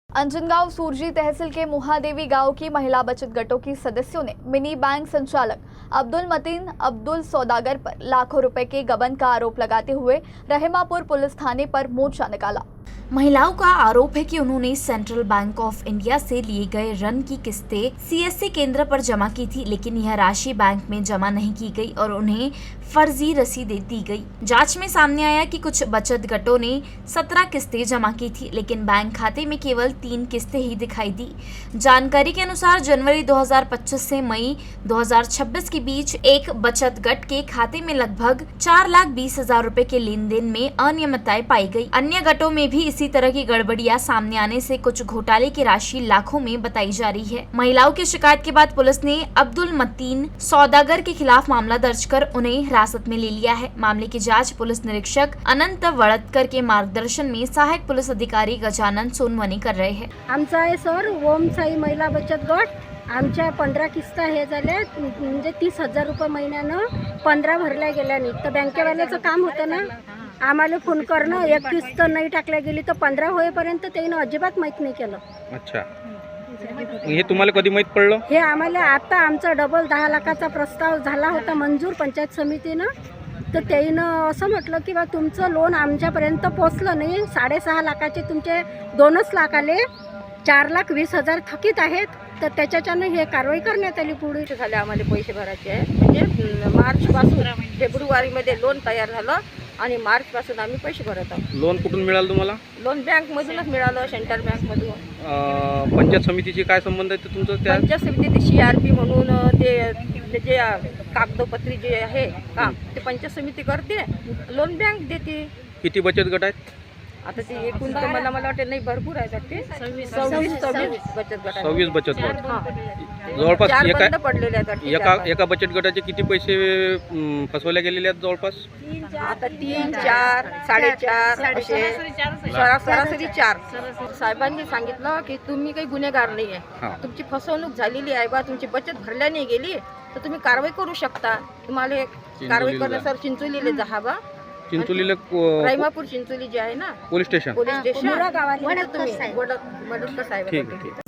अंजनगांव सूरजी तहसील के मुहादेवी गांव की महिला बचत गटों की सदस्यों ने मिनी बैंक संचालक अब्दुल मतीन अब्दुल सौदागर पर लाखों रुपए के गबन का आरोप लगाते हुए रहमापुर पुलिस थाने पर मोर्चा निकाला। महिलाओं का आरोप है कि उन्होंने सेंट्रल बैंक ऑफ इंडिया से लिए गए ऋण की किस्तें सीएससी केंद्र पर जमा की थी, लेकिन यह राशि बैंक में जमा नहीं की गई और उन्हें फर्जी रसीदें दी गई। जांच में सामने आया कि कुछ बचत गटों ने 17 किस्तें जमा की थी, लेकिन बैंक खाते में केवल 3 किस्तें ही दिखाई दी। जानकारी के अनुसार जनवरी 2025 से मई 2026 के बीच एक बचत गट के खाते में लगभग 4,20,000 रुपए के लेन देन में अनियमितताएं पाई गई। अन्य गटों में भी इसी तरह की गड़बड़ियां सामने आने से कुछ घोटाले की राशि लाखों में बताई जा रही है। महिलाओं की शिकायत के बाद पुलिस ने अब्दुल मतीन सौदागर के खिलाफ मामला दर्ज कर उन्हें हिरासत में ले लिया है। मामले की जांच पुलिस निरीक्षक अनंत वड़तकर के मार्गदर्शन में सहायक पुलिस अधिकारी गजानन सोनवणे कर रहे हैं। आमचा आहे सर ओम साई महिला बचत गट। आमच्या 15 किस्ता हे झाल्या, म्हणजे 30,000 रुपये महिन्यानं 15 भरल्या गेल्या नाही तर बँकेवाल्याचं काम होतं ना, आम्हाला फोन करणं, एक किस्त नाही टाकल्या गेली तर 15 होईपर्यंत त्यानं अजिबात माहीत नाही केलं। अच्छा, हे तुम्हाला कधी माहीत पडलं? हे आम्हाला आता आमचा डबल 10 लाखाचा प्रस्ताव झाला होता मंजूर पंचायत समितीनं, तर त्यानं असं म्हटलं की बा तुमचं लोन आमच्यापर्यंत पोचलं नाही, 6.5 लाखाचे तुमचे 2 लाख आले, 4,20,000 थकीत आहेत, तर त्याच्याच्यानं हे कारवाई करण्यात आली। पुढे झाले आम्हाला पैसे भरायचे आहे, म्हणजे मार्चपासून फेब्रुवारीमध्ये लोन तयार झालं आणि मार्चपासून आम्ही पैसे भरत आहोत। लोन कुठून मिळालं तुम्हाला? लोन बँकमधूनच मिळालं, सेंट्रल बँकमधून। पंचायत समितीची काय संबंध आहे तुमचं? त्या पंचायत समिती CRP म्हणून ते जे कागदोपत्री जे आहे काम ते पंचायत समिती करते, लोन बँक देते। किती बचत गट आहेत? आता ते एकूण तर मला वाटतं नाही, भरपूर आहेत वाटते, 26 बचत गट। 26 बचत गट। हां, जवळपास 4 बंद पडलेले आहेत वाटते। एका बचत गटाचे किती पैसे फसवले गेलेले आहेत जवळपास? आता 3, 4, 4.5 असे सरासरी 4। साहेबांनी सांगितलं की तुम्ही काही गुन्हेगार नाही आहे, तुमची फसवणूक झालेली आहे बा, तुमची बचत भरल्या नाही गेली तर तुम्ही कारवाई करू शकता। तुम्हाला कारवाई करण्यासाठी चिंचोलीला जा बा, चिंचोलीला रहमापूर चिंचोली जे आहे ना पोलीस स्टेशन तुम्ही वडतकर साहेब। ठीक आहे।